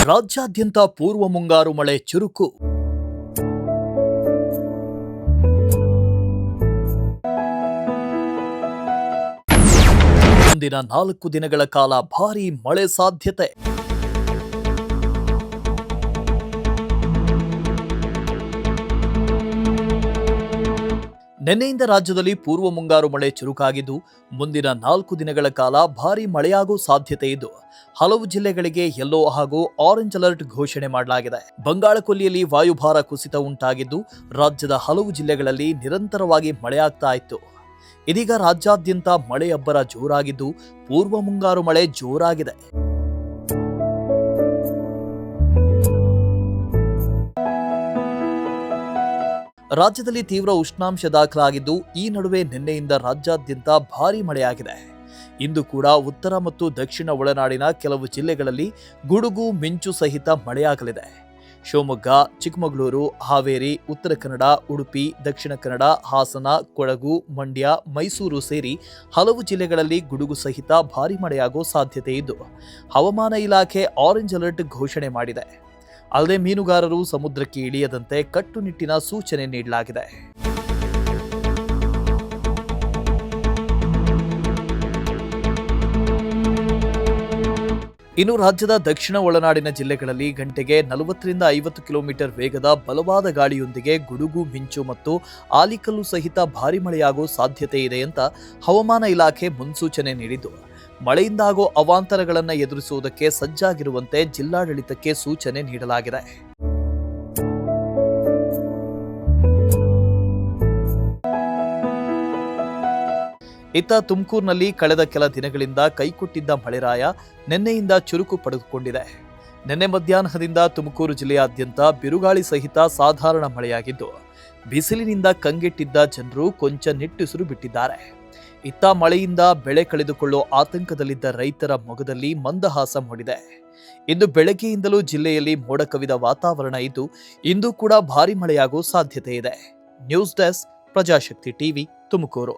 ರಾಜ್ಯಾದ್ಯಂತ ಪೂರ್ವ ಮುಂಗಾರು ಮಳೆ ಚುರುಕು. ಮುಂದಿನ 4 ದಿನಗಳ ಕಾಲ ಭಾರೀ ಮಳೆ ಸಾಧ್ಯತೆ. ನಿನ್ನೆಯಿಂದ ರಾಜ್ಯದಲ್ಲಿ ಪೂರ್ವ ಮುಂಗಾರು ಮಳೆ ಚುರುಕಾಗಿದ್ದು, ಮುಂದಿನ 4 ದಿನಗಳ ಕಾಲ ಭಾರೀ ಮಳೆಯಾಗುವ ಸಾಧ್ಯತೆ ಇದ್ದು, ಹಲವು ಜಿಲ್ಲೆಗಳಿಗೆ ಯೆಲ್ಲೋ ಹಾಗೂ ಆರೆಂಜ್ ಅಲರ್ಟ್ ಘೋಷಣೆ ಮಾಡಲಾಗಿದೆ. ಬಂಗಾಳಕೊಲ್ಲಿಯಲ್ಲಿ ವಾಯುಭಾರ ಕುಸಿತ ಉಂಟಾಗಿದ್ದು, ರಾಜ್ಯದ ಹಲವು ಜಿಲ್ಲೆಗಳಲ್ಲಿ ನಿರಂತರವಾಗಿ ಮಳೆಯಾಗ್ತಾ ಇತ್ತು. ಇದೀಗ ರಾಜ್ಯಾದ್ಯಂತ ಮಳೆ ಅಬ್ಬರ ಜೋರಾಗಿದ್ದು, ಪೂರ್ವ ಮುಂಗಾರು ಮಳೆ ಜೋರಾಗಿದೆ. ರಾಜ್ಯದಲ್ಲಿ ತೀವ್ರ ಉಷ್ಣಾಂಶ ದಾಖಲಾಗಿದ್ದು, ಈ ನಡುವೆ ನಿನ್ನೆಯಿಂದ ರಾಜ್ಯಾದ್ಯಂತ ಭಾರೀ ಮಳೆಯಾಗಿದೆ. ಇಂದು ಕೂಡ ಉತ್ತರ ಮತ್ತು ದಕ್ಷಿಣ ಒಳನಾಡಿನ ಕೆಲವು ಜಿಲ್ಲೆಗಳಲ್ಲಿ ಗುಡುಗು ಮಿಂಚು ಸಹಿತ ಮಳೆಯಾಗಲಿದೆ. ಶಿವಮೊಗ್ಗ, ಚಿಕ್ಕಮಗಳೂರು, ಹಾವೇರಿ, ಉತ್ತರ ಕನ್ನಡ, ಉಡುಪಿ, ದಕ್ಷಿಣ ಕನ್ನಡ, ಹಾಸನ, ಕೊಡಗು, ಮಂಡ್ಯ, ಮೈಸೂರು ಸೇರಿ ಹಲವು ಜಿಲ್ಲೆಗಳಲ್ಲಿ ಗುಡುಗು ಸಹಿತ ಭಾರೀ ಮಳೆಯಾಗುವ ಸಾಧ್ಯತೆ ಇದ್ದು, ಹವಾಮಾನ ಇಲಾಖೆ ಆರೆಂಜ್ ಅಲರ್ಟ್ ಘೋಷಣೆ ಮಾಡಿದೆ. ಅಲ್ಲದೆ ಮೀನುಗಾರರು ಸಮುದ್ರಕ್ಕೆ ಇಳಿಯದಂತೆ ಕಟ್ಟುನಿಟ್ಟಿನ ಸೂಚನೆ ನೀಡಲಾಗಿದೆ. ಇನ್ನು ರಾಜ್ಯದ ದಕ್ಷಿಣ ಒಳನಾಡಿನ ಜಿಲ್ಲೆಗಳಲ್ಲಿ ಗಂಟೆಗೆ 40ರಿಂದ 50 ಕಿಲೋಮೀಟರ್ ವೇಗದ ಬಲವಾದ ಗಾಳಿಯೊಂದಿಗೆ ಗುಡುಗು ಮಿಂಚು ಮತ್ತು ಆಲಿಕಲ್ಲು ಸಹಿತ ಭಾರೀ ಮಳೆಯಾಗುವ ಸಾಧ್ಯತೆ ಇದೆ ಅಂತ ಹವಾಮಾನ ಇಲಾಖೆ ಮುನ್ಸೂಚನೆ ನೀಡಿದ್ದು, ಮಳೆಯಿಂದಾಗೋ ಅವಾಂತರಗಳನ್ನು ಎದುರಿಸುವುದಕ್ಕೆ ಸಜ್ಜಾಗಿರುವಂತೆ ಜಿಲ್ಲಾಡಳಿತಕ್ಕೆ ಸೂಚನೆ ನೀಡಲಾಗಿದೆ. ಇತ್ತ ತುಮಕೂರಿನಲ್ಲಿ ಕಳೆದ ಕೆಲ ದಿನಗಳಿಂದ ಕೈಕೊಟ್ಟಿದ್ದ ಮಳೆರಾಯ ನಿನ್ನೆಯಿಂದ ಚುರುಕು ಪಡೆದುಕೊಂಡಿದೆ. ನಿನ್ನೆ ಮಧ್ಯಾಹ್ನದಿಂದ ತುಮಕೂರು ಜಿಲ್ಲೆಯಾದ್ಯಂತ ಬಿರುಗಾಳಿ ಸಹಿತ ಸಾಧಾರಣ ಮಳೆಯಾಗಿದ್ದು, ಬಿಸಿಲಿನಿಂದ ಕಂಗೆಟ್ಟಿದ್ದ ಜನರು ಕೊಂಚ ನಿಟ್ಟುಸಿರು ಬಿಟ್ಟಿದ್ದಾರೆ. ಇತ್ತ ಮಳೆಯಿಂದ ಬೆಳೆ ಕಳೆದುಕೊಳ್ಳೋ ಆತಂಕದಲ್ಲಿದ್ದ ರೈತರ ಮೊಗದಲ್ಲಿ ಮಂದಹಾಸ ಮೂಡಿದೆ. ಇಂದು ಬೆಳಗ್ಗೆಯಿಂದಲೂ ಜಿಲ್ಲೆಯಲ್ಲಿ ಮೋಡ ಕವಿದ ವಾತಾವರಣ ಇದ್ದು, ಇಂದು ಕೂಡ ಭಾರೀ ಮಳೆಯಾಗುವ ಸಾಧ್ಯತೆ ಇದೆ. News desk, Prajashakti TV, Tumakuru.